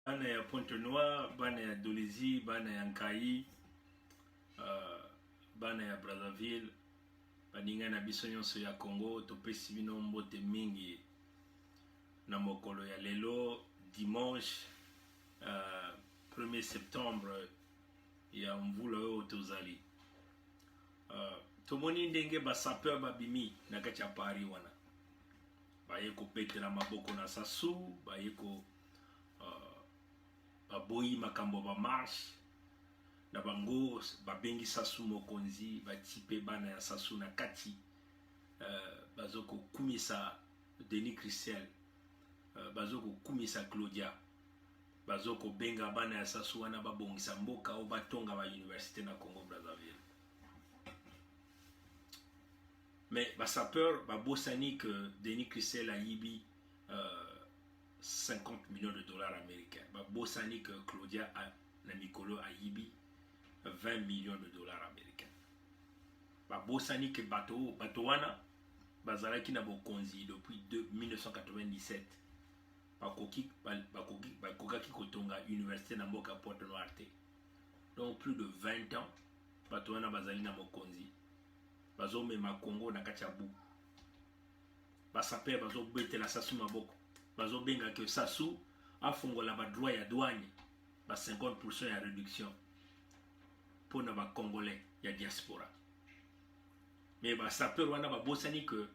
bana ya Pointe-Noire, bana ya Dolisie, bana ya Nkai, bana ya Brazzaville, baninga na biso nyonso ya Congo, topesi bino mbote mingi na mokolo ya lelo dimanche 1er septembre ya mvula oyo tozali. Tomoni ndenge basapeur babimi na kati ya Paris wana. Baye kopetela maboko na sasu, baye ko baboyi makambo ba marche na bango babengi sasu mokonzi batipe bana ya sasu na kati bazoko kumisa Denis Christel, bazoko kumisa Claudia, bazoko benga bana ya sasu wana babongisa mboka o batonga ba université na Congo Brazzaville. Mais basapeur babosani que Denis Christel a yibi 50 millions de dollars américains. Babosani que Claudia a na Mikolo a yibi 20 millions de dollars américains. Babosani que Batowana bazalaki na bokonzi depuis 1997. Bakokaki kotonga université na mboka Pointe-Noire. Donc plus de 20 ans Batowana bazali na bokonzi. Bazomema Congo na kachabu. Basaper bazo betela sasu maboko. Bazo benga que sasu afongola ba droit ya douane ba 50% ya réduction pour na ba congolais ya diaspora. Mais basaper wana ba bosani que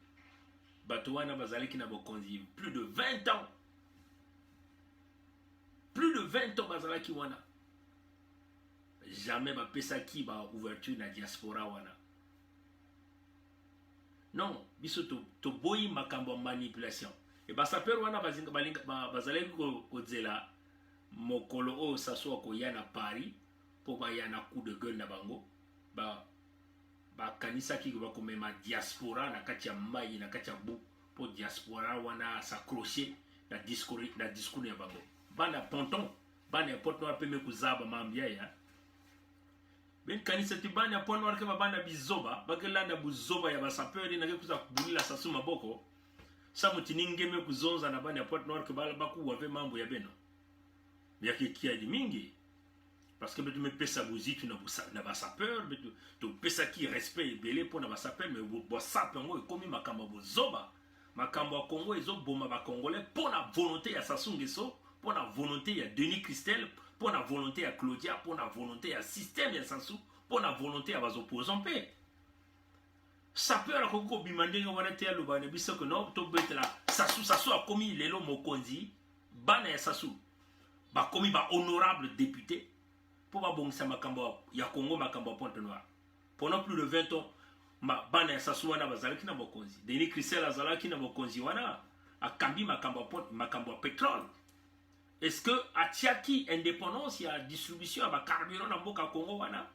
bato wana bazalaki na bokonzi plus de 20 ans. Plus de 20 ans bazalaki wana. Jamais ba pesaki ba ouverture na diaspora wana. Non, biso to boyi makambo manipulation. Et basaper wana bazalaki kozela mokolo o saso ko yana Paris po ba yana coup de gueule na bango ba kanisaki ko bakomema diaspora na kati ya mai na kati ya bu po diaspora wana s'accrocher na discours ya bango. Bana ponton, bana Pointe-Noire peme kuzaba mambia ya. Ben kanisa tibani ya Pointe-Noire ke babana bizoba bakelanda buzoba ya basapeur na kuza kubulila sasu maboko sa mutiningeme kuzonza na bani ya Pointe-Noire ke bala baku wave mambo ya beno ya kikia di mingi parce que betu me pesa buzitu na basapeur betu to pesa ki respect belé pour na basapeur mais bo sapeur ngo komi makambo buzoba makambo ya Congo ezoboma ba congolais pour na volonté ya Sassou Nguesso, pour la volonté ya Denis Christel, pour la volonté ya Claudia, pour la volonté ya système ya Sassou, pour la volonté ya bas opposants paix. Ça peut la koko bimandenge wana te aloba ne biso que non to betela Sassou a commis lelo mokonzi bana ya Sassou ba commis ba honorable député pour ba bongisa makambo ya Congo makambo Pointe-Noire. Pendant plus de 20 ans bana ya Sassou wana bazalaki na mokonzi. Denis Christel azalaki na mokonzi wana akambi makambo pétrole. Est-ce que atiaki indépendance ya distribution ya ba carburant na mboka Congo wana?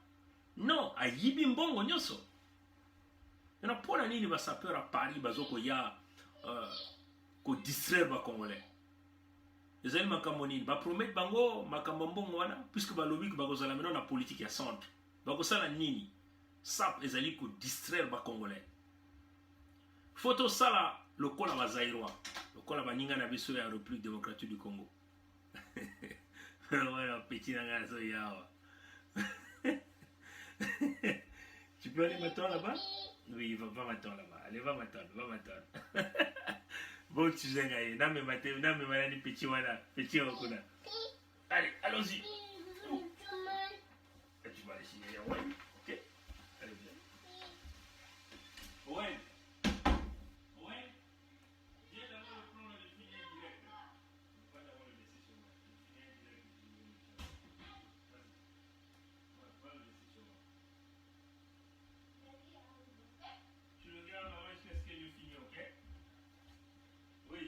Non, a yibi mbongo nyoso. Yana pona nini ba sapeur à Paris bazoko ya ko distraire ba congolais. Ezali makambo nini ba promettre bango makambo mbongo wana puisque ba lobby ba kozala meno na politique ya centre. Ba kosala nini? Ça ezali ko distraire ba congolais. Photo sala lokola ba Zaïrois, lokola ba ninga na biso ya République démocratique du Congo. Voilà, petit nanga so yawa. Tu peux aller m'attendre là-bas? Oui, va m'attendre là-bas. Allez, va m'attendre. Bon, tu sais, n'a me malade petit voilà, petit okuna. Allez, allons-y. Tu vas aller signer, ouais. Ok. Allez, viens. Ouais. Viens d'abord le plan de finir direct. Pas d'abord le laisser sur moi. Finir direct. Vas-y. Va le laisser sur moi. Tu regardes avant jusqu'à ce que je finisse, ok? Oui.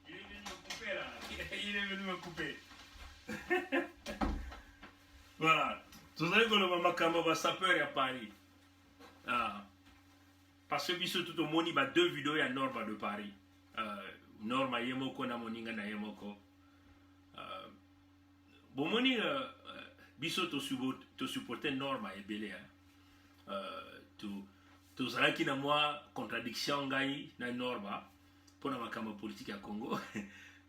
Il est venu me couper là. Il est venu me couper. Voilà. Vous savez que le makambo va sapeur à Paris. Parce que biso tout au monde il y a 2 vidéos à Norma de Paris. Norma yemoko na moninga na yemoko. Bon moni biso to supporter Norma et belé to zalaki na moi contradiction ngai na Norma pour na makambo politique à Congo.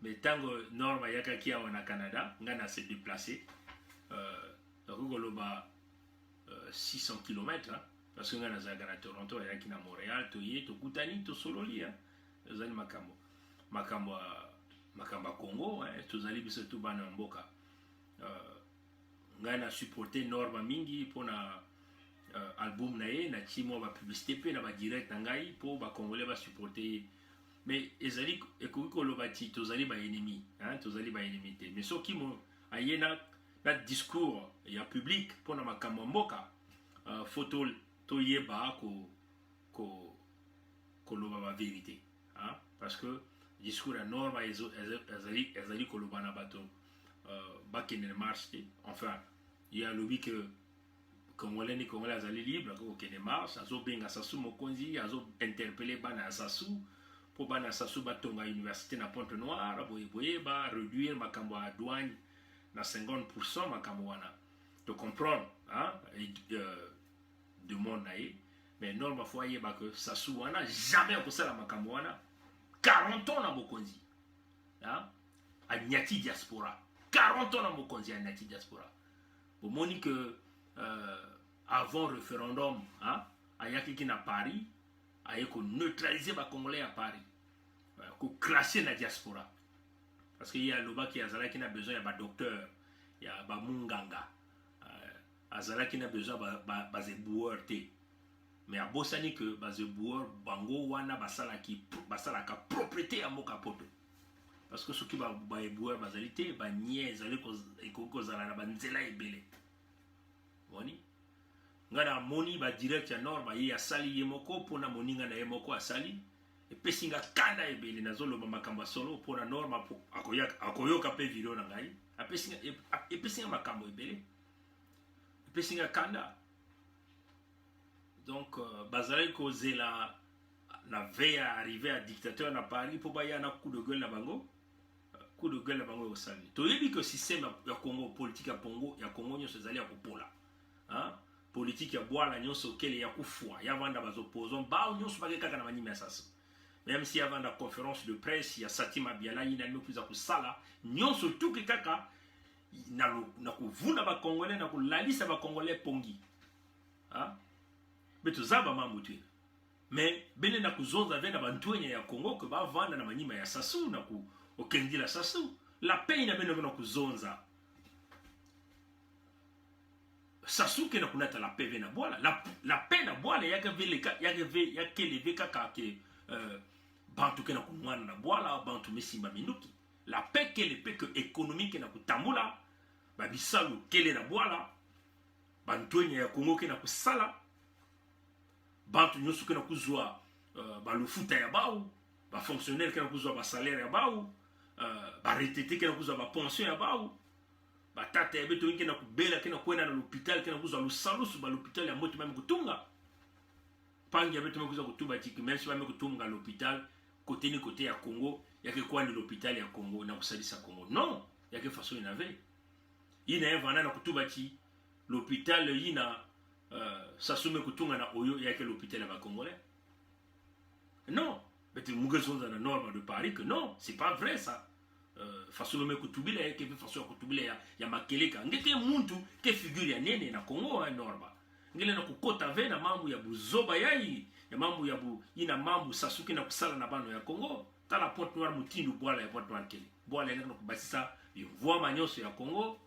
mais tango norma yaka kia wana Canada ngana se déplacer koloba 600 km hein, parce que ngana za na Toronto yaki na Montréal to ye to kutani to sololi hein zali makambo Congo hein to zali biso to bana mboka ngana supporter norma mingi pona album na ye na chimo ba publicité pe na ba direct na ngai po ba congolais ba supporter. Mais ezali ekoki koloba ti tozali ba ennemi hein tozali ba ennemi te mais soki mo ayena na discours ya public pona makambo mboka photo to yeba ko koloba ba vérité hein parce que discours ya norma ezali koloba na bato bakene marche enfin il y a lobby que Congolais ni Congolais azali libre ko kene marche azo benga sasu mokonzi azo interpeller bana sasu pour bana sasu batonga université na Pointe-Noire boye ba réduire makambo à douane na 50% makambo wana to comprendre hein de monde nae mais normal faut yeba que sasu wana jamais ko sala makambo wana 40 ans na bokonzi hein a nyati diaspora 40 ans na bokonzi a nyati diaspora au moni que avant référendum hein ayaki ki na Paris ayeko neutraliser ba congolais à Paris ko clasher la diaspora parce qu'il y a loba qui azala qui a besoin ya ba docteur ya ba munganga azala qui a besoin ba zeboueur te mais abosani que ba zeboueur bango wana basala ka propriété ya moka poto parce que ceux qui ba zeboueur bazalité ba nie zali ko zala na ba nzela ebele woni ngana moni ba direct ya norma ye asali ye moko pona moninga na ye moko asali e pesinga kanda ebele nazoloba makambo solo pona norma akoyoka pe video na ngai pesinga makambo ebele pesinga kanda donc bazali ko zela na veille arrivé à dictateur na Paris po ba ya na coup de gueule na bango osali to yebi que système ya Congo politique ya Congo nyo sezali ya kopola hein politique ya boala nyonso kele ya kufua ya vanda bazopposant ba nyonso bakeka na manime asasa même si avant la conférence de presse ya Satima Biala ina mekuza kusala nyonso tuki kaka na kuvuna ba congolais na kulalisa ba congolais pongi hein beto zaba mambo tu mais bene na kuzonza vena bantwenya ya Congo que ba vanda na manime ya sasu na ku okendi la sasu la paix na bene na kuzonza Sasuke na kunata la PV na boala la paix na boala yake levé kaka ke bantu ke na kunwana na boala bantu mesimba minuki la paix ke le paix que économique na kutamula ba bisalu kele na boala bantu nya ya Congo ke na kusala bantu nyosu ke na kuzwa ba lufuta ya baou ba fonctionnaire ke na kuzwa ba salaire ya baou ba retraité ke na kuzwa ba pension ya baou batata ya beto inke na kubela kena kwenda na l'hôpital kena kuza lusalusu ba l'hôpital ya moto mame kutunga pangi ya beto mame kuza kutumba tiki même si mame kutunga l'hôpital côté ni côté ya Congo yake kwa ni l'hôpital ya Congo na kusalisa Congo non yake façon inave ina evana na kutumba ti l'hôpital ina sasume kutunga na oyo yake l'hôpital ya ba congolais non beto mugezonza na norme de Paris que non c'est pas vrai ça façon me kutubila yake façon kutubila ya makeleka ngeke muntu ke figure ya nene na Congo norma ngele na kukota vena mambo ya buzoba yai ya mambo ya ina mambo sasuki na kusala na bano ya Congo tala Pointe-Noire mutindu bwala ya Pointe-Noire kele bwala ina kubasisa yovwa manyoso ya Congo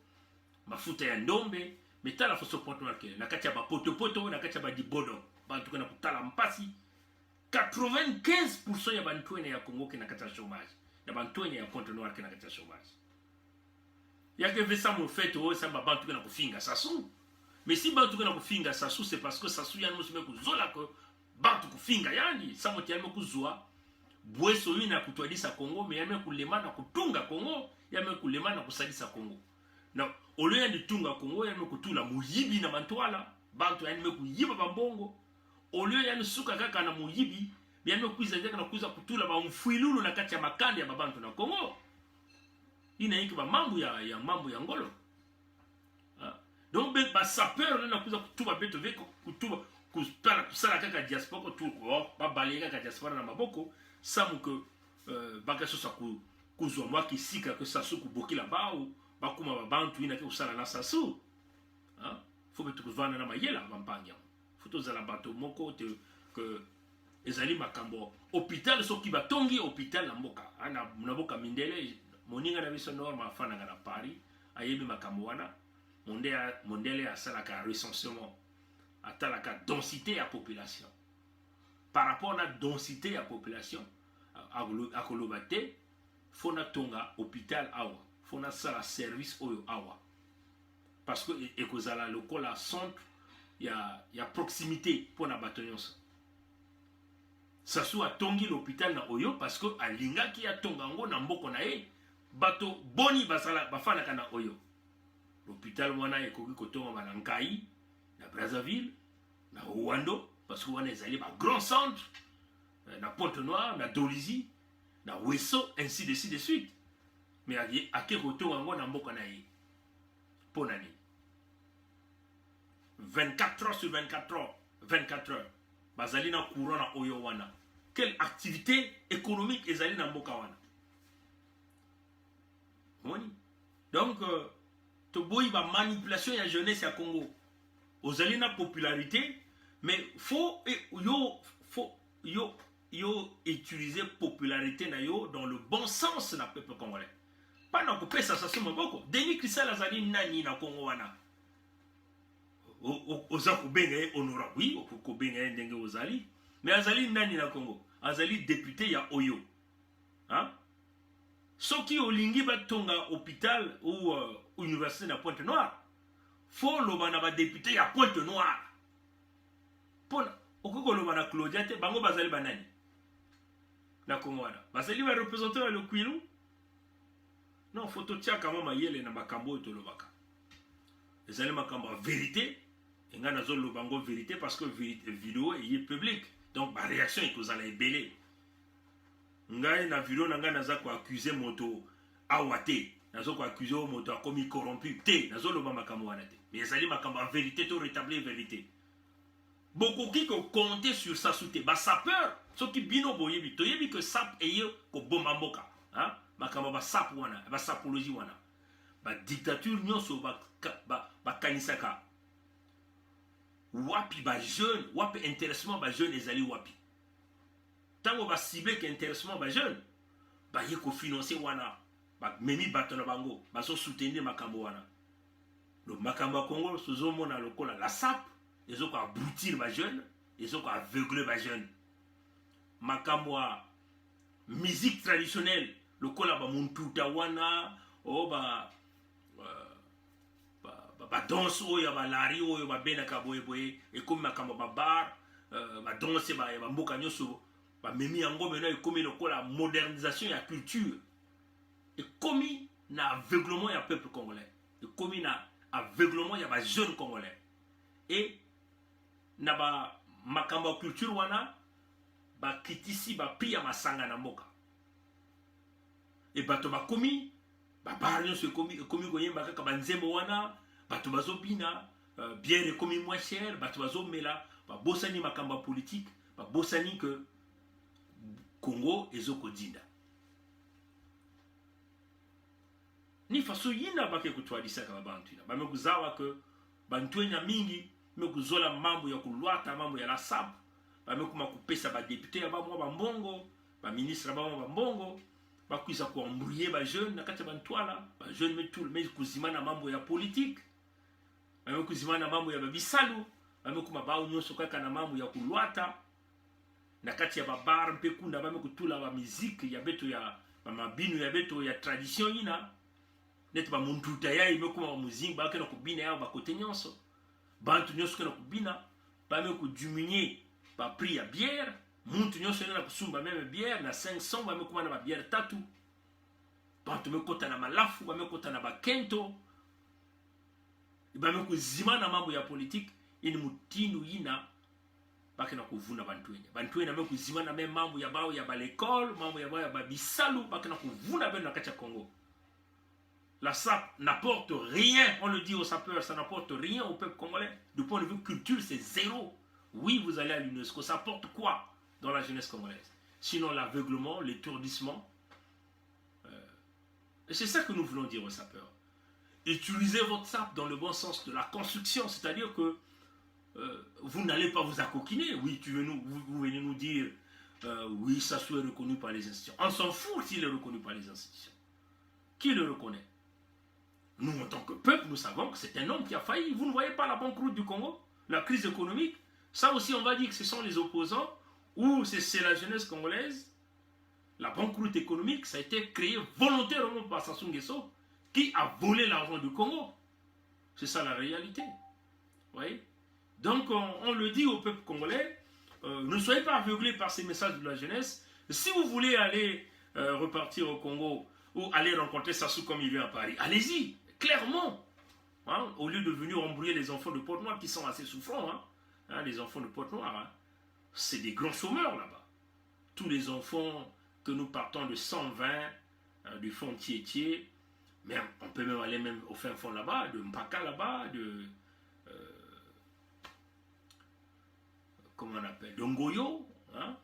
mafuta ya ndombe metala façon Pointe-Noire kele na kati ya ba poto na kati ya ba dibodo bantu kana kutala mpasi 95% ya bantu ya Congo kina kati ya chômage ya bantuenya ya Pointe-Noire kena kati ya chômage yake vesa mo fait o sa bantu kena kufinga sasu mais si bantu kena kufinga sasu c'est parce que sasu yani musime kuzola ko bantu kufinga yani sa moti yame kuzwa bweso ina kutwadisa Congo mais yame kulema na kutunga Congo yame kulema na kusadisa Congo na olo ya ditunga Congo yame kutula muyibi na mantwala bantu yani me kuyiba bambongo olo ya suka kaka na muyibi bien kuiza ndeka na kuiza kutula ba mfuilulu na kati ya makandi ya babantu na Congo ina yiki ba mambo ya mambo ya ngolo donc ba sapeur na kuiza kutuba beto veko kutuba kusala kusala kaka diaspora tu ko ba baleka kaka diaspora na maboko samu que baka sosa ku kuzwa mwa kisika que sasu kuboki là-bas ou bakuma babantu ina ke usala na sasu. Hein? Faut que tu vana na mayela bampanya. Faut to zala bato moko te que ezali makambo hôpital soki batongi hôpital na mboka. Ana mnaboka mindele moninga na biso norma afana na Paris ayebi makambo wana mondele asalaka recensement atalaka densité à population. Par rapport à la densité de la population, à Kolobate, faut na tonga hôpital awa, faut na sala service oyo awa. Parce que ekozala lokola centre, il y a proximité pour na bataillon. Ça soit tongi l'hôpital na oyo parce que alinga ki a tongango na mboko na e, bato boni basala bafana kana oyo. L'hôpital wana ekoki kotonga na Nkai, na Brazzaville, na Rwanda. Parce qu'on est allé à grand centre, na Pointe-Noire, na Dolisie, na Wesso, ainsi de suite. Mais à quel retour on a mboka na ye? Pour l'année. 24 heures sur 24 heures. 24 heures. Bazali na courant na oyo wana. Quelle activité économique ezali na mboka wana? Donc, to boy ba manipulation ya jeunesse ya Congo. Ozali na popularité. Mais faut utiliser popularité na yo dans le bon sens na peuple congolais. Pas na ko pesa ça somo boko. Denis Christel azali nani na Congo wana. Oza ko benga honorable oui, ko benga ndenge ozali. Mais azali nani na Congo? Azali député ya Oyo. Hein? Soki olingi batonga hôpital ou université na Pointe-Noire. Faut loba na ba député ya Pointe-Noire. Pona okokoloba na Claudia te bango bazali banani na Congo wana bazali ba représenter le Kwilu. Non, faut tia kama mayele na makambo tolobaka ezali makambo ya vérité enga nazo lobango vérité parce que vidéo est public donc ba réaction ekozala ebele ngai na vidéo na ngai naza ko accuser moto awate nazo ko accuser moto akomi corrompu te nazo loba makambo wana te mais ezali makambo ya vérité to rétablir vérité. Beaucoup qui compter sur sa soute. Bah sapeur, ceux qui bino boyebi, toyebi que sap eye ko bomba mboka, hein? Makamba ba sap wana, ba sapologie wana. Ba dictature nyonso ba kanisaka. Wapi ba jeune, wapi intéressement ba jeune ezali wapi. Tango ba cible que intéressement ba jeune, ba ye ko financer wana, ba memi bato na bango, ba so soutenir makambo wana. Le makamba Congo sozo mona lokola la sap. Ils ont abrutir ma jeune, ils ont aveugler ma jeune. Makamwa musique traditionnelle, le kola ba muntuta wana, o ba danse o ya ba lari o ya ba benaka boye boye, et comme makamwa ba bar, ba danse ba mboka nyoso, ba memi yango mena et comme le kola modernisation ya culture. Et comme na aveuglement ya peuple congolais, et comme na aveuglement ya ba jeune congolais. Et na ba makambo culture wana ba kitisi ba pia masanga na mboka e bato ba komi ba barnyo se komi koyemba kaka banzembo wana bato bazobina bière komi moins cher bato bazomela ba bosani makambo politique ba bosani que Congo ezoko dinda ni faso yina ba ke kutwadisa ka bantu ba me kuzawa que bantwenya mingi me kuzola mambo ya kulwata mambo ya la sap ba me kuma kupesa ba député ba mwa ba mbongo ba ministre ba mwa ba mbongo ba kuisa ko embrouiller ba jeune na kati ba ntwala ba jeune me tout mais kuzimana mambo ya politique ba me kuzimana mambo ya bisalu ba me kuma ba unyoso kaka na mambo ya kulwata na kati ya ba bar mpe kunda ba me kutula ba musique ya beto ya ba mabinu ya beto ya tradition ina net ba muntuta ya ime kuma muzinga ba kana kubina ya ba kote nyonso bantu nyonso kana kubina ba me ku diminuer ba prix ya bière muntu nyonso na kusumba même bière na 500 ba me kuma na ba bière tatu bantu me kota na malafu ba me kota na ba kento ba me ku zima na mambo ya politique ini mutinu yina ba kana kuvuna bantu wenya me ku zima na même mambo ya bao ya ba l'école mambo ya bao ya ba bisalu ba kana kuvuna beno na kati ya Congo. La SAP n'apporte rien, on le dit aux sapeurs, ça n'apporte rien au peuple congolais. Du point de vue culture, c'est zéro. Oui, vous allez à l'UNESCO, ça apporte quoi dans la jeunesse congolaise? Sinon l'aveuglement, l'étourdissement, Et c'est ça que nous voulons dire aux sapeurs. Utilisez votre sape dans le bon sens de la construction, c'est-à-dire que vous n'allez pas vous accoquiner. Oui, vous venez nous dire, oui, Sassou est reconnu par les institutions. On s'en fout s'il est reconnu par les institutions. Qui le reconnaît? Nous, en tant que peuple, nous savons que c'est un homme qui a failli. Vous ne voyez pas la banqueroute du Congo, la crise économique. Ça aussi, on va dire que ce sont les opposants ou c'est la jeunesse congolaise. La banqueroute économique, ça a été créé volontairement par Sassou Nguesso qui a volé l'argent du Congo. C'est ça la réalité. Vous voyez? Donc, on le dit au peuple congolais, ne soyez pas aveuglés par ces messages de la jeunesse. Si vous voulez aller repartir au Congo ou aller rencontrer Sassou comme il vient à Paris, allez-y, clairement. Hein, au lieu de venir embrouiller les enfants de Pointe-Noire qui sont assez souffrants. Hein, les enfants de Pointe-Noire, hein, c'est des grands chômeurs là-bas. Tous les enfants que nous partons de 120, du fond Tietie, mais on peut même aller même au fin fond là-bas, de Mpaka là-bas, de... comment on appelle, de Ngoyo, hein?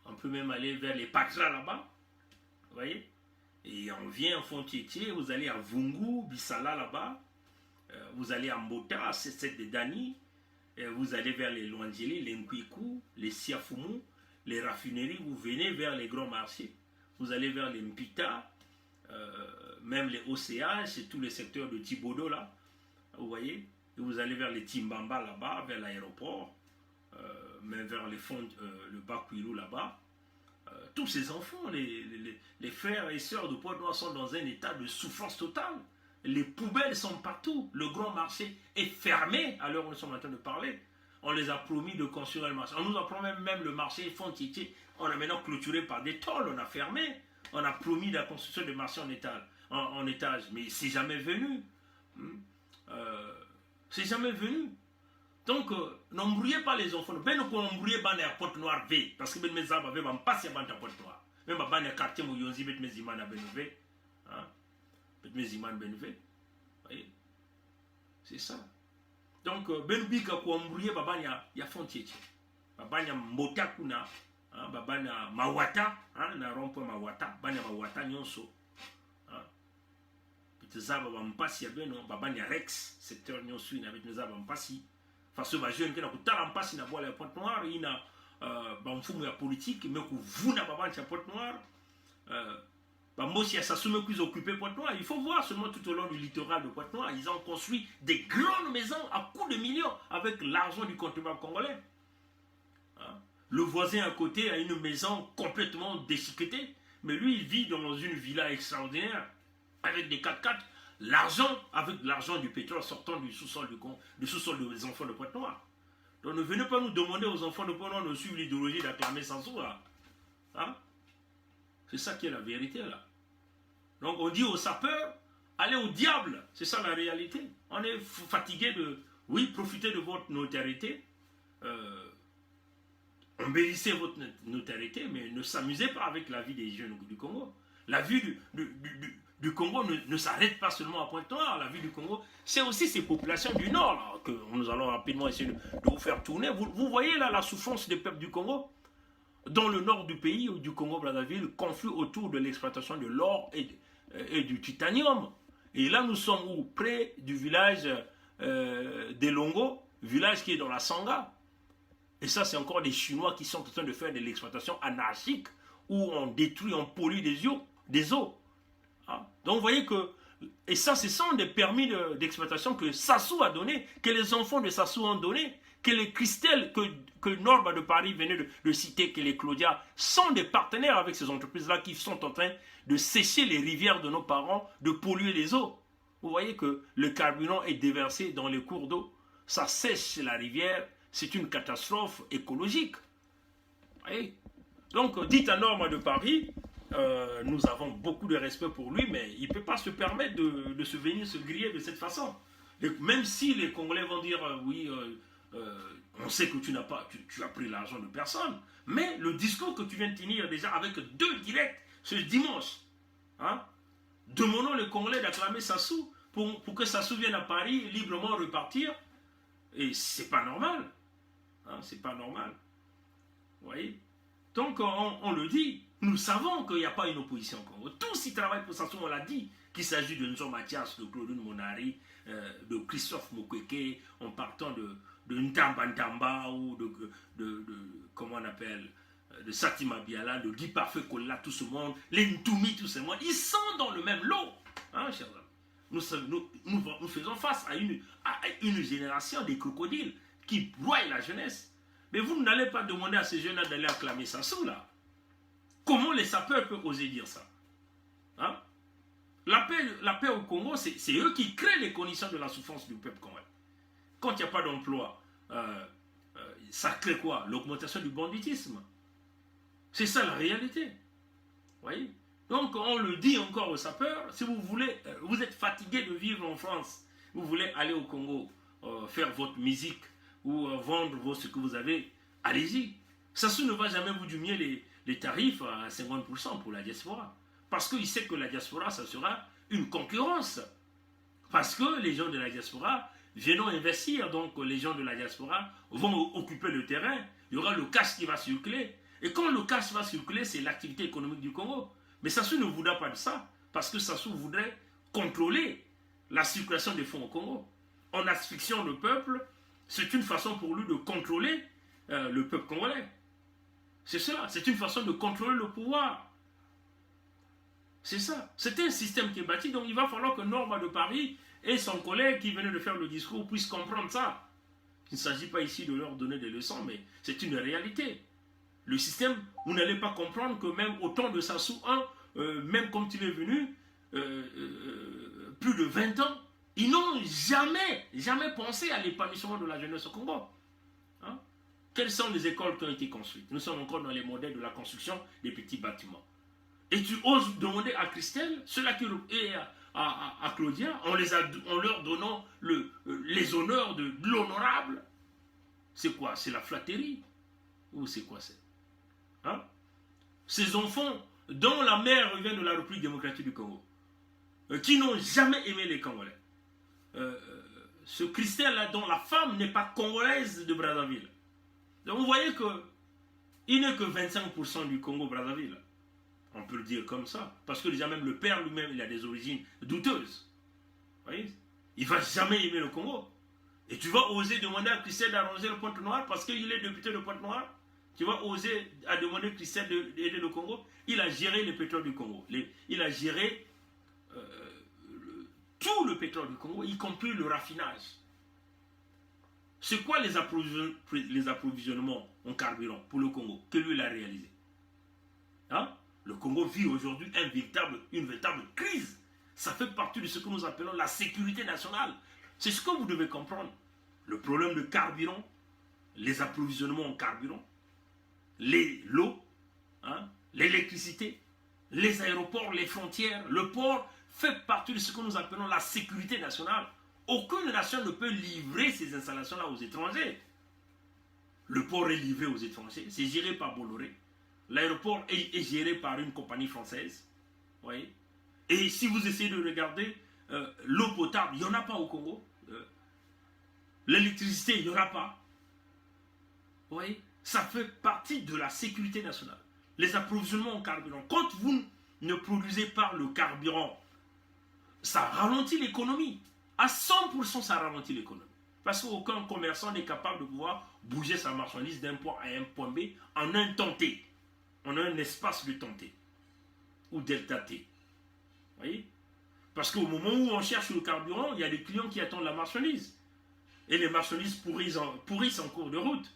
On peut même aller vers les Patra là-bas, vous voyez? Et on vient au fond Tietie, vous allez à Vungu, Bissala là-bas, vous allez à Mbota, à C7 de Dani, vous allez vers les Luangeli, les Nkwiku, les Siafumu, les raffineries, vous venez vers les grands marchés, vous allez vers les Mpita, même les OCH, et tous les secteurs de Thibodeau là, vous voyez, et vous allez vers les Timbamba là-bas, vers l'aéroport, même vers les fonds, le Bakwilou là-bas. Tous ces enfants, les frères et sœurs de Pointe-Noire sont dans un état de souffrance totale. Les poubelles sont partout. Le grand marché est fermé à l'heure où nous sommes en train de parler. On les a promis de construire le marché. On nous a promis même le marché Fontier. On a maintenant clôturé par des tôles. On a fermé. On a promis la construction de marché en étage. Mais c'est jamais venu. C'est jamais venu. Donc, n'embrouillez pas les enfants. Ben, nous embrouillez pas les Pointe-Noire V. Parce que ben mes arbres avaient pas à Pointe-Noire. Même à les quartiers où ils ont mes imans à Benouvé. Mes imans Benouvé. Voyez? C'est ça. Donc, ben bika ko embrouillé babanya ya Fontier. Babanya Mbota kuna, babanya Mawata, na rompo Mawata, banya Mawata nyonso. Petezaba bampasi ya beno babanya Rex, secteur nyonso ina betezaba bampasi. Parce que les jeunes qui ont passé dans la Pointe-Noire, il y a un politique, mais que vous n'avez pas de Pointe-Noire. Ça se occupé Pointe-Noire. Il faut voir seulement tout au long du littoral de Pointe-Noire, ils ont construit des grandes maisons à coups de millions avec l'argent du contribuable congolais. Le voisin à côté a une maison complètement déchiquetée, mais lui, il vit dans une villa extraordinaire avec des 4x4. Avec l'argent du pétrole sortant du sous-sol des enfants de Pointe-Noire. Donc ne venez pas nous demander aux enfants de Pointe-Noire de suivre l'idéologie d'acclamer Sassou là. C'est ça qui est la vérité là. Donc on dit aux sapeurs, allez au diable. C'est ça la réalité. On est fatigué de, oui, profitez de votre notoriété. Embellissez votre notoriété, mais ne s'amusez pas avec la vie des jeunes du Congo. La vie du Congo ne s'arrête pas seulement à Pointe-Noire. La vie du Congo, c'est aussi ces populations du Nord là, que nous allons rapidement essayer de vous faire tourner. Vous voyez là la souffrance des peuples du Congo. Dans le nord du pays, du Congo-Brazzaville, conflit autour de l'exploitation de l'or et du titanium. Et là, nous sommes où? Près du village d'Elongo, village qui est dans la Sangha. Et ça, c'est encore des Chinois qui sont en train de faire de l'exploitation anarchique, où on détruit, on pollue des eaux. Donc vous voyez que, et ça ce sont des permis d'exploitation que Sassou a donné, que les enfants de Sassou ont donné, que les Christelle, que Norba de Paris venait de citer, que les Claudia sont des partenaires avec ces entreprises-là qui sont en train de sécher les rivières de nos parents, de polluer les eaux. Vous voyez que le carburant est déversé dans les cours d'eau, ça sèche la rivière, c'est une catastrophe écologique. Vous voyez? Donc dites à Norba de Paris, nous avons beaucoup de respect pour lui, mais il ne peut pas se permettre de se venir se griller de cette façon. Et même si les Congolais vont dire oui, on sait que tu as pris l'argent de personne, mais le discours que tu viens de tenir déjà avec 2 directs ce dimanche, demandons les Congolais d'acclamer Sassou pour que Sassou vienne à Paris librement repartir, et c'est pas normal. C'est pas normal. Vous voyez? Donc on le dit. Nous savons qu'il n'y a pas une opposition au Congo. Tous y travaillent pour ça, on l'a dit, qu'il s'agit de Nzo Mathias, de Claudine Monari, de Christophe Mukwege, en partant de Ntamba Ntamba ou comment on appelle, de Satima Biala, de Guy Parfait Kola, tout ce monde, les Ntoumi, tout ce monde, ils sont dans le même lot, hein, chers amis. Nous faisons face à une génération des crocodiles qui broient la jeunesse. Mais vous n'allez pas demander à ces jeunes d'aller acclamer Sassou là. Comment les sapeurs peuvent oser dire ça, hein? La paix au Congo, c'est eux qui créent les conditions de la souffrance du peuple congolais. Quand il n'y a pas d'emploi, ça crée quoi? L'augmentation du banditisme. C'est ça la réalité. Voyez? Donc on le dit encore aux sapeurs, si vous voulez, vous êtes fatigué de vivre en France, vous voulez aller au Congo, faire votre musique ou vendre ce que vous avez, allez-y. Sassou ne va jamais vous diminuer les tarifs à 50% pour la diaspora. Parce qu'il sait que la diaspora, ça sera une concurrence. Parce que les gens de la diaspora viennent investir. Donc les gens de la diaspora vont occuper le terrain. Il y aura le cash qui va circuler. Et quand le cash va circuler, c'est l'activité économique du Congo. Mais Sassou ne voudra pas de ça. Parce que Sassou voudrait contrôler la circulation des fonds au Congo. En asphyxiant le peuple, c'est une façon pour lui de contrôler le peuple congolais. C'est cela. C'est une façon de contrôler le pouvoir. C'est ça. C'était un système qui est bâti, donc il va falloir que Norma de Paris et son collègue qui venait de faire le discours puissent comprendre ça. Il ne s'agit pas ici de leur donner des leçons, mais c'est une réalité. Le système, vous n'allez pas comprendre que même au temps de Sassou 1, même quand il est venu, plus de 20 ans, ils n'ont jamais pensé à l'épanouissement de la jeunesse au Congo. Hein? Quelles sont les écoles qui ont été construites? Nous sommes encore dans les modèles de la construction des petits bâtiments. Et tu oses demander à Christelle, ceux-là qui et à Claudia, en leur donnant les honneurs de l'honorable. C'est quoi? C'est la flatterie? Ou c'est quoi c'est? Hein? Ces enfants dont la mère vient de la République démocratique du Congo, qui n'ont jamais aimé les Congolais. Ce Christelle-là, dont la femme n'est pas congolaise de Brazzaville. Donc vous voyez qu'il n'est que 25% du Congo-Brazzaville. On peut le dire comme ça. Parce que déjà même le père lui-même, il a des origines douteuses. Vous voyez? Il ne va jamais aimer le Congo. Et tu vas oser demander à Christelle d'arranger le Pointe-Noire parce qu'il est député de Pointe-Noire. Tu vas oser demander à Christelle d'aider le Congo. Il a géré le pétrole du Congo. Il a géré tout le pétrole du Congo, y compris le raffinage. C'est quoi les approvisionnements en carburant pour le Congo que lui il a réalisé? Hein? Le Congo vit aujourd'hui une véritable crise. Ça fait partie de ce que nous appelons la sécurité nationale. C'est ce que vous devez comprendre. Le problème de carburant, les approvisionnements en carburant, l'eau, hein, l'électricité, les aéroports, les frontières, le port fait partie de ce que nous appelons la sécurité nationale. Aucune nation ne peut livrer ces installations-là aux étrangers. Le port est livré aux étrangers, c'est géré par Bolloré. L'aéroport est géré par une compagnie française. Voyez? Et si vous essayez de regarder, l'eau potable, il n'y en a pas au Congo. L'électricité, il n'y en a pas. Vous voyez? Ça fait partie de la sécurité nationale. Les approvisionnements en carburant. Quand vous ne produisez pas le carburant, ça ralentit l'économie. À 100%, ça ralentit l'économie. Parce qu'aucun commerçant n'est capable de pouvoir bouger sa marchandise d'un point A à un point B en un temps T. On a un espace de temps T. Ou delta T. Vous voyez? Parce qu'au moment où on cherche le carburant, il y a des clients qui attendent la marchandise. Et les marchandises pourrissent en cours de route.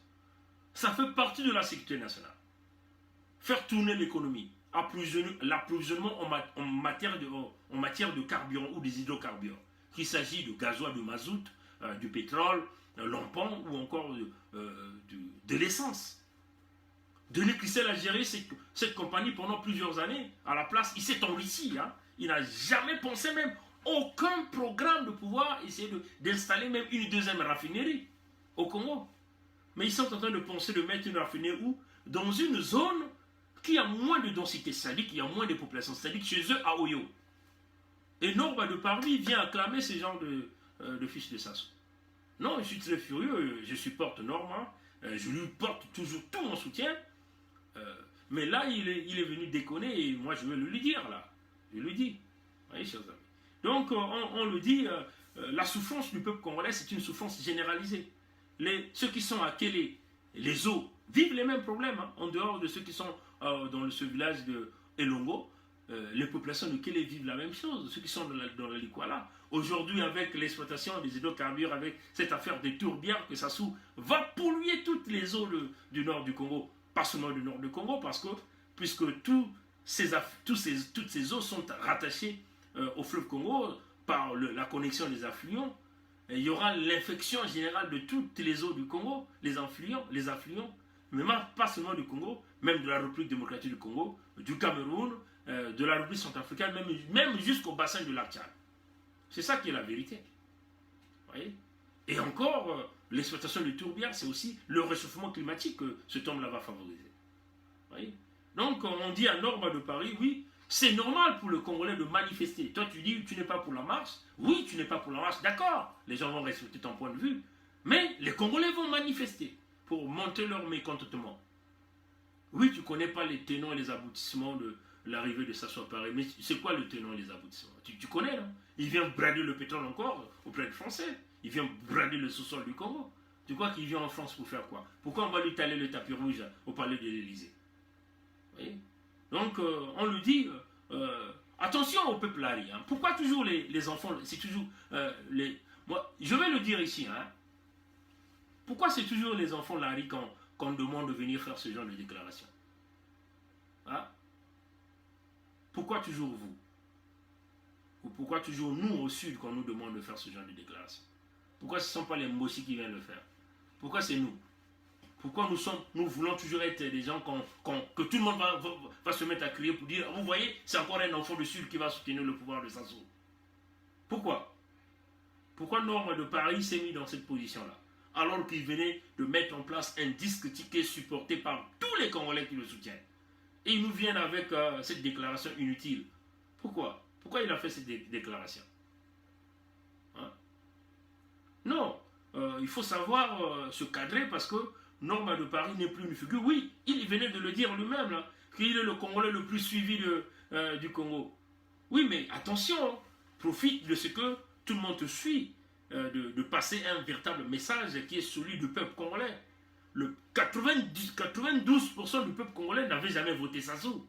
Ça fait partie de la sécurité nationale. Faire tourner l'économie. L'approvisionnement en matière de carburant ou des hydrocarbures. Qu'il s'agit de gasoil, de mazout, du pétrole, l'empont ou encore de l'essence. Denis Christelle a géré cette compagnie pendant plusieurs années. À la place, il s'est enrichi. Hein. Il n'a jamais pensé même aucun programme de pouvoir essayer d'installer même une deuxième raffinerie au Congo. Mais ils sont en train de penser de mettre une raffinerie où? Dans une zone qui a moins de densité, c'est-à-dire qu'il y a moins de population, c'est-à-dire chez eux à Oyo. Et Norma de Paris vient acclamer ces genres de fils de Sassou. Non, je suis très furieux, je supporte Norma, je lui porte toujours tout mon soutien. Mais là, il est venu déconner et moi, je vais le lui dire, là. Je le dis. Vous voyez, chers amis. Donc, on le dit, la souffrance du peuple congolais, c'est une souffrance généralisée. Ceux qui sont à Kélé, les eaux, vivent les mêmes problèmes. Hein, en dehors de ceux qui sont dans ce village de Elongo, les populations de Kélé vivent la même chose. Ceux qui sont dans la Likwala. Aujourd'hui, avec l'exploitation des hydrocarbures, avec cette affaire des tourbières, que Sassou va polluer toutes les eaux du nord du Congo. Pas seulement du nord du Congo, puisque toutes ces eaux sont rattachées au fleuve Congo par la connexion des affluents. Et il y aura l'infection générale de toutes les eaux du Congo, les affluents, mais pas seulement du Congo, même de la République démocratique du Congo, du Cameroun, de la République centrafricaine, même jusqu'au bassin du lac Tchad. C'est ça qui est la vérité. Vous voyez? Et encore, l'exploitation de tourbières, c'est aussi le réchauffement climatique que cet homme-là va favoriser. Vous voyez? Donc, on dit à Norma de Paris, oui, c'est normal pour le Congolais de manifester. Toi, tu dis, tu n'es pas pour la marche. Oui, tu n'es pas pour la marche, d'accord. Les gens vont respecter ton point de vue. Mais les Congolais vont manifester pour montrer leur mécontentement. Oui, tu ne connais pas les tenants et les aboutissements de l'arrivée de Sassou à Paris. Mais c'est quoi le tenant et les aboutissements? Tu connais, non? Il vient brader le pétrole encore auprès des Français. Il vient brader le sous-sol du Congo. Tu crois qu'il vient en France pour faire quoi? Pourquoi on va lui taler le tapis rouge au palais de l'Élysée? Vous voyez? Donc, on le dit, attention au peuple Lari. Hein. Pourquoi toujours les enfants, c'est toujours moi, je vais le dire ici. Hein. Pourquoi c'est toujours les enfants Lari qu'on demande de venir faire ce genre de déclaration? Hein? Pourquoi toujours vous? Ou pourquoi toujours nous au sud qu'on nous demande de faire ce genre de déclaration? Pourquoi ce ne sont pas les Mossi qui viennent le faire? Pourquoi c'est nous? Pourquoi nous voulons toujours être des gens que tout le monde va se mettre à crier pour dire, vous voyez, c'est encore un enfant du Sud qui va soutenir le pouvoir de Sassou. Pourquoi? Pourquoi Norma de Paris s'est mis dans cette position-là? Alors qu'il venait de mettre en place un disque ticket supporté par tous les Congolais qui le soutiennent. Et ils nous viennent avec cette déclaration inutile. Pourquoi? Pourquoi il a fait cette déclaration? Hein? Non, il faut savoir se cadrer parce que Norma de Paris n'est plus une figure. Oui, il venait de le dire lui-même, qu'il est le Congolais le plus suivi du Congo. Oui, mais attention, profite de ce que tout le monde te suit, de passer un véritable message qui est celui du peuple congolais. Le 92% du peuple congolais n'avait jamais voté Sassou.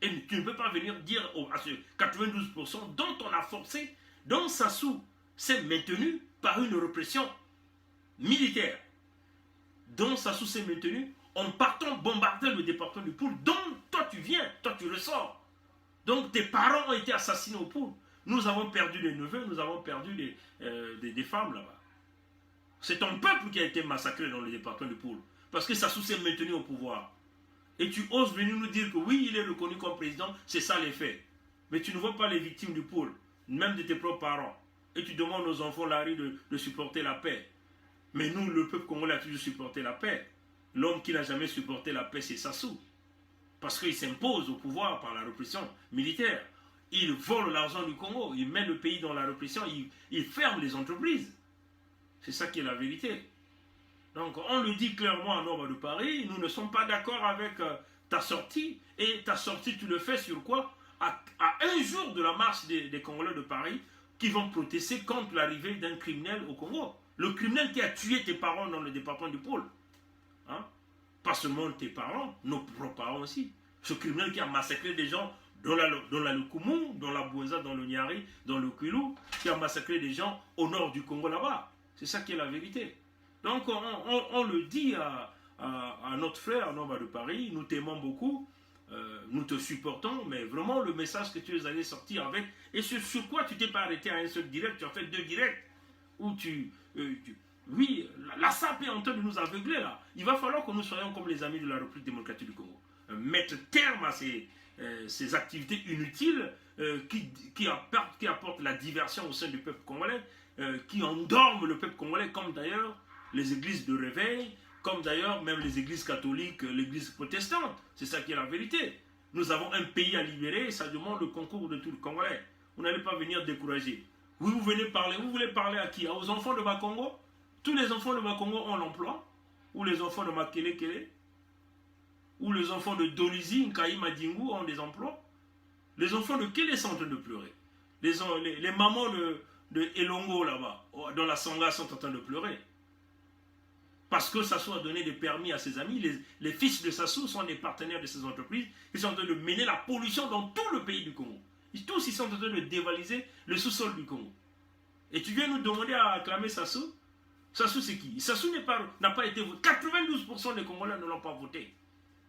Et tu ne peux pas venir dire à ce 92% dont on a forcé, dont Sassou s'est maintenu par une répression militaire, dont Sassou s'est maintenu en partant bombarder le département du Poul, dont toi tu viens, toi tu ressors. Donc tes parents ont été assassinés au Poul. Nous avons perdu des neveux, nous avons perdu des femmes là-bas. C'est ton peuple qui a été massacré dans le département du Poul, parce que Sassou s'est maintenu au pouvoir. Et tu oses venir nous dire que oui, il est reconnu comme président, c'est ça les faits. Mais tu ne vois pas les victimes du Poul, même de tes propres parents. Et tu demandes aux enfants Lari de supporter la paix. Mais nous, le peuple congolais a toujours supporté la paix. L'homme qui n'a jamais supporté la paix, c'est Sassou. Parce qu'il s'impose au pouvoir par la répression militaire. Il vole l'argent du Congo, il met le pays dans la répression, il ferme les entreprises. C'est ça qui est la vérité. Donc on le dit clairement à Norma de Paris, nous ne sommes pas d'accord avec ta sortie. Et ta sortie, tu le fais sur quoi? À un jour de la marche des Congolais de Paris qui vont protester contre l'arrivée d'un criminel au Congo. Le criminel qui a tué tes parents dans le département du Pôle. Hein? Pas seulement tes parents, nos propres parents aussi. Ce criminel qui a massacré des gens dans la Lukumu, dans la Bouenza, dans le Nyari, dans le Kwilu, qui a massacré des gens au nord du Congo là-bas. C'est ça qui est la vérité. Donc on le dit à notre frère, Norma de Paris, nous t'aimons beaucoup, nous te supportons, mais vraiment le message que tu es allé sortir avec, et sur quoi tu t'es pas arrêté à un seul direct, tu as fait 2 directs, où oui, la SAP est en train de nous aveugler là. Il va falloir que nous soyons comme les amis de la République démocratique du Congo. Mettre terme à ces activités inutiles qui apportent la diversion au sein du peuple congolais, qui endorment le peuple congolais, comme d'ailleurs les églises de réveil, comme d'ailleurs même les églises catholiques, l'église protestante. C'est ça qui est la vérité. Nous avons un pays à libérer et ça demande le concours de tout le Congolais. Vous n'allez pas venir décourager. Oui, vous venez parler. Vous voulez parler à qui? Aux enfants de Bakongo? Tous les enfants de Bakongo ont l'emploi? Ou les enfants de Makele? où les enfants de Donizi, Nkaï Madingu ont des emplois. Les enfants de Kélé sont en train de pleurer. Les mamans de Elongo là-bas, dans la Sangha, sont en train de pleurer. Parce que Sassou a donné des permis à ses amis. Les fils de Sassou sont des partenaires de ces entreprises. Ils sont en train de mener la pollution dans tout le pays du Congo. Tous, ils sont en train de dévaliser le sous-sol du Congo. Et tu viens nous demander à acclamer Sassou? Sassou, c'est qui? Sassou n'a pas été voté. 92% des Congolais ne l'ont pas voté.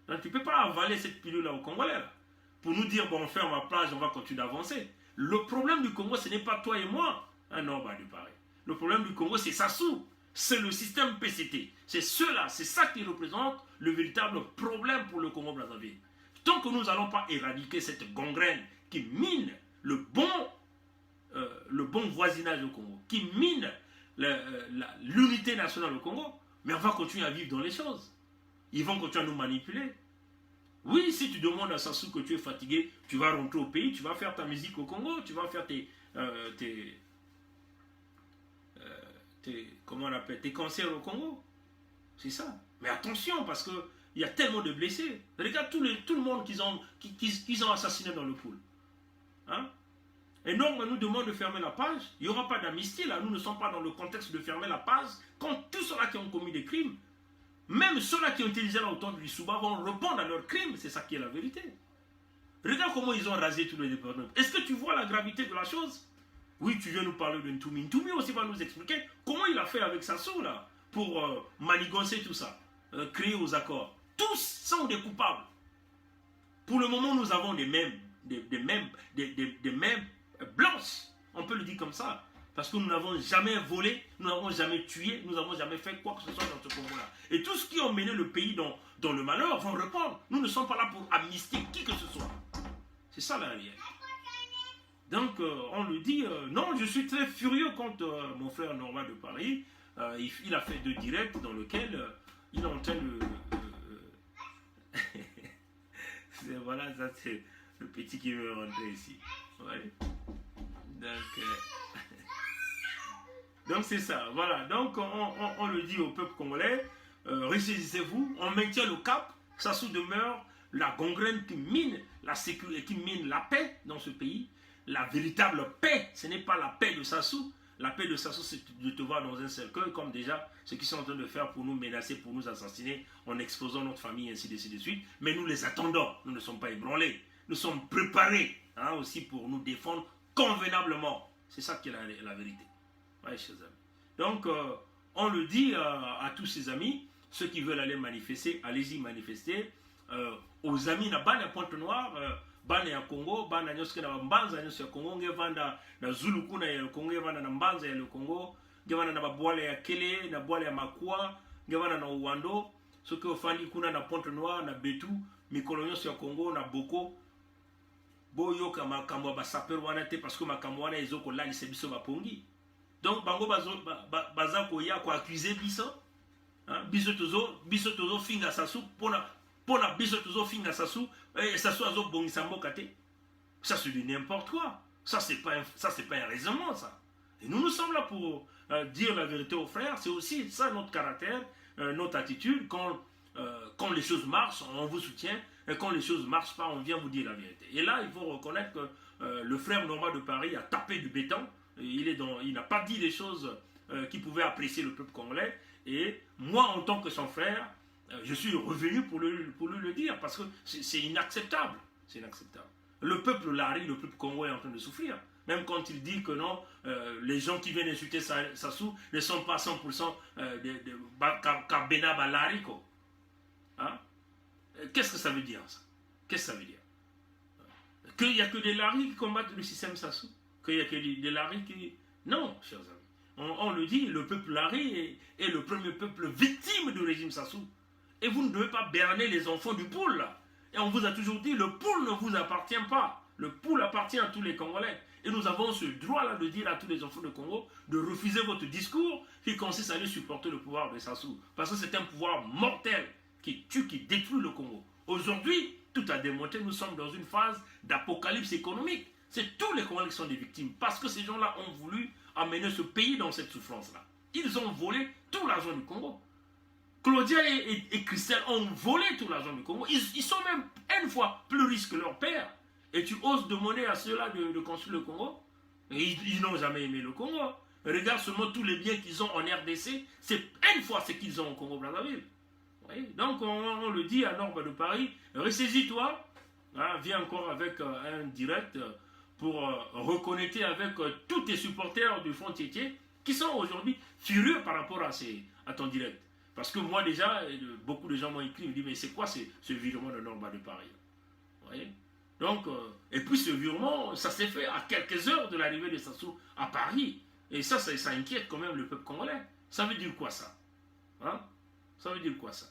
Donc, tu ne peux pas avaler cette pilule-là aux Congolais. Là, pour nous dire, bon, on ferme la plage, on va continuer d'avancer. Le problème du Congo, ce n'est pas toi et moi, un Norba de Paris. Le problème du Congo, c'est Sassou. C'est le système PCT. C'est cela, c'est ça qui représente le véritable problème pour le Congo-Brazzaville. Tant que nous n'allons pas éradiquer cette gangrène qui mine le bon voisinage au Congo, qui mine l'unité nationale au Congo, mais on va continuer à vivre dans les choses. Ils vont continuer à nous manipuler. Oui, si tu demandes à Sassou que tu es fatigué, tu vas rentrer au pays, tu vas faire ta musique au Congo, tu vas faire comment on appelle, tes concerts au Congo. C'est ça. Mais attention, parce qu'il y a tellement de blessés. Regarde tout le monde qu'ils ont assassiné dans le pool. Hein? Et donc, on nous demande de fermer la page. Il n'y aura pas d'amnistie, là. Nous ne sommes pas dans le contexte de fermer la page. Quand tous ceux-là qui ont commis des crimes, même ceux-là qui ont utilisé la hauteur du Souba vont répondre à leurs crimes. C'est ça qui est la vérité. Regarde comment ils ont rasé tous les départements. Est-ce que tu vois la gravité de la chose? Oui, tu viens nous parler de Ntoumi. Ntoumi aussi va nous expliquer comment il a fait avec Sassou, là, pour manigancer tout ça, créer aux accords. Tous sont des coupables. Pour le moment, nous avons des mêmes blanches. On peut le dire comme ça. Parce que nous n'avons jamais volé, nous n'avons jamais tué, nous n'avons jamais fait quoi que ce soit dans ce Congo-là. Et tous ceux qui ont mené le pays dans le malheur vont répondre. Nous ne sommes pas là pour amnistier qui que ce soit. C'est ça la réalité. Donc, on le dit, non, je suis très furieux contre mon frère Norma de Paris. Il a fait 2 directs dans lesquels il est en train de... voilà, ça c'est le petit qui veut rentrer ici. Ouais. Donc c'est ça, voilà. Donc on le dit au peuple congolais, ressaisissez-vous, on maintient le cap, Sassou demeure la gangrène qui mine la sécurité, qui mine la paix dans ce pays. La véritable paix, ce n'est pas la paix de Sassou. La paix de Sassou, c'est de te voir dans un cercueil, comme déjà ce qu'ils sont en train de faire pour nous menacer, pour nous assassiner, en exposant notre famille, ainsi de suite. Mais nous les attendons, nous ne sommes pas ébranlés. Nous sommes préparés aussi pour nous défendre convenablement. C'est ça qui est la vérité. Oui, chers amis. Donc, on le dit à tous ses amis, ceux qui veulent aller manifester, allez-y manifester. Aux amis, na ban Pointe Noire, bana ya Congo, bana nyoske na mbanza nyoske ya Congo, ngevanda na Zulu kuna ya Congo, ngevanda na mbanza ya le Congo, ngevanda na babwale ya Kele, na bwale ya Makua, ngevanda na Uwando, soki ofandi kuna na Pointe Noire, na Betu, mikolo nyoske ya Congo, na Boko, boyoka makambo ba saper wana te parce que makambo wana ezoko lani se biso bapongi. Donc bango baza ko ya ko accuser biso, hein, biso tozo finga Sassou pona biso tozo finga Sassou et Sassou azo bongisa mboka te. Ça c'est du n'importe quoi. Ça c'est pas un raisonnement ça. Et nous sommes là pour dire la vérité aux frères, c'est aussi ça notre caractère, notre attitude quand les choses marchent, on vous soutient. Et quand les choses ne marchent pas, on vient vous dire la vérité. Et là, il faut reconnaître que le frère Norma de Paris a tapé du béton. Il n'a pas dit les choses qui pouvaient apprécier le peuple congolais. Et moi, en tant que son frère, je suis revenu pour lui le dire. Parce que c'est inacceptable. C'est inacceptable. Le peuple Lari, le peuple congolais est en train de souffrir. Même quand il dit que non, les gens qui viennent insulter Sassou ne sont pas 100% Kabena Balariko. Hein? Qu'est-ce que ça veut dire ça? Qu'est-ce que ça veut dire? Qu'il n'y a que des laris qui combattent le système Sassou? Qu'il n'y a que des laris qui... Non, chers amis. On le dit, le peuple lari est le premier peuple victime du régime Sassou. Et vous ne devez pas berner les enfants du pool là. Et on vous a toujours dit, le pool ne vous appartient pas. Le pool appartient à tous les Congolais. Et nous avons ce droit-là de dire à tous les enfants de Congo de refuser votre discours qui consiste à aller supporter le pouvoir de Sassou. Parce que c'est un pouvoir mortel qui tue, qui détruit le Congo. Aujourd'hui, tout a démontré, nous sommes dans une phase d'apocalypse économique. C'est tous les Congolais qui sont des victimes. Parce que ces gens-là ont voulu amener ce pays dans cette souffrance-là. Ils ont volé tout l'argent du Congo. Claudia et Christelle ont volé tout l'argent du Congo. Ils sont même une fois plus riches que leur père. Et tu oses demander à ceux-là de construire le Congo? Et ils n'ont jamais aimé le Congo. Regarde seulement tous les biens qu'ils ont en RDC. C'est une fois ce qu'ils ont au Congo-Brazzaville. Donc on le dit à Norba de Paris, ressaisis-toi, hein, viens encore avec un direct pour reconnecter avec tous tes supporters du Front Tétier qui sont aujourd'hui furieux par rapport à ton direct. Parce que moi déjà, beaucoup de gens m'ont écrit, ils me disent mais c'est quoi ce virement de Norba de Paris? Vous voyez? Donc, et puis ce virement, ça s'est fait à quelques heures de l'arrivée de Sassou à Paris. Et ça inquiète quand même le peuple congolais. Ça veut dire quoi ça? Hein? Ça veut dire quoi ça?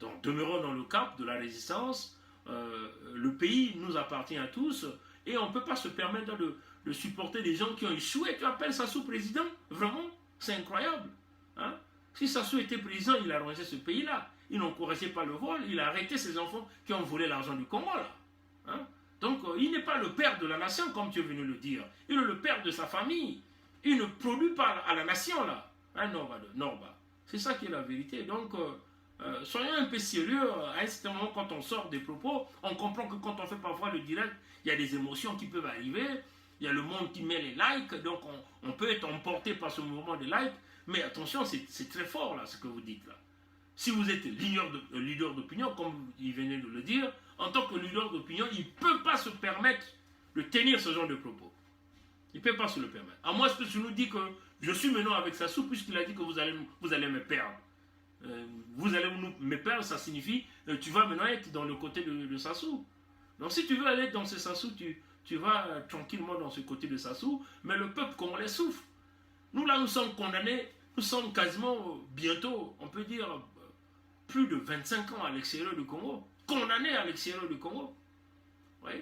Donc demeurons dans le cap de la résistance. Le pays nous appartient à tous et on ne peut pas se permettre de supporter des gens qui ont échoué. Tu appelles Sassou président? Vraiment? C'est incroyable. Hein? Si Sassou était président, il arrangeait ce pays-là. Il n'encourageait pas le vol. Il a arrêté ses enfants qui ont volé l'argent du Congo là. Hein? Donc il n'est pas le père de la nation comme tu es venu le dire. Il est le père de sa famille. Il ne produit pas à la nation là. Hein, Norba. C'est ça qui est la vérité. Donc soyons un peu sérieux. À un certain moment, quand on sort des propos, on comprend que quand on fait parfois le direct, il y a des émotions qui peuvent arriver. Il y a le monde qui met les likes. Donc on peut être emporté par ce mouvement de likes. Mais attention, c'est très fort là ce que vous dites là. Si vous êtes leader d'opinion, comme il venait de le dire, en tant que leader d'opinion, il ne peut pas se permettre de tenir ce genre de propos. Il ne peut pas se le permettre. À moins que tu nous dis que je suis maintenant avec Sassou, puisqu'il a dit que vous allez me perdre. Vous allez me perdre, ça signifie tu vas maintenant être dans le côté de Sassou. Donc si tu veux aller dans ce Sassou, tu vas tranquillement dans ce côté de Sassou, mais le peuple congolais souffre. Nous là, nous sommes condamnés, nous sommes quasiment bientôt, on peut dire, plus de 25 ans à l'extérieur du Congo. Condamnés à l'extérieur du Congo. Oui.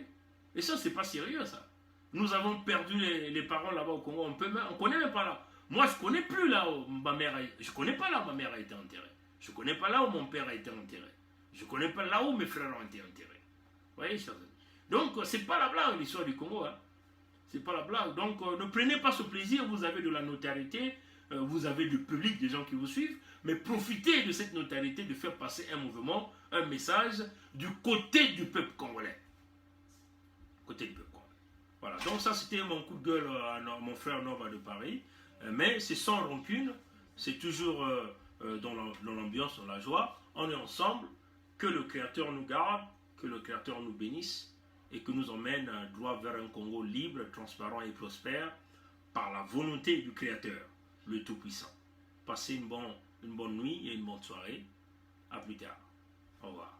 Et ça, c'est pas sérieux, ça. Nous avons perdu les parents là-bas au Congo. On connaît même pas là. Moi, je connais plus là où ma mère je connais pas là où ma mère a été enterrée. Je connais pas là où mon père a été enterré. Je connais pas là où mes frères ont été enterrés. Vous voyez, chers amis. Donc, c'est pas la blague, l'histoire du Congo. Hein. C'est pas la blague. Donc, ne prenez pas ce plaisir. Vous avez de la notoriété. Vous avez du public, des gens qui vous suivent. Mais profitez de cette notoriété de faire passer un mouvement, un message du côté du peuple congolais. Côté du peuple congolais. Voilà, donc ça c'était mon coup de gueule à mon frère Nova de Paris. Mais c'est sans rancune, c'est toujours dans l'ambiance, dans la joie. On est ensemble, que le Créateur nous garde, que le Créateur nous bénisse et que nous emmène droit vers un Congo libre, transparent et prospère par la volonté du Créateur, le Tout-Puissant. Passez une bonne nuit et une bonne soirée. À plus tard. Au revoir.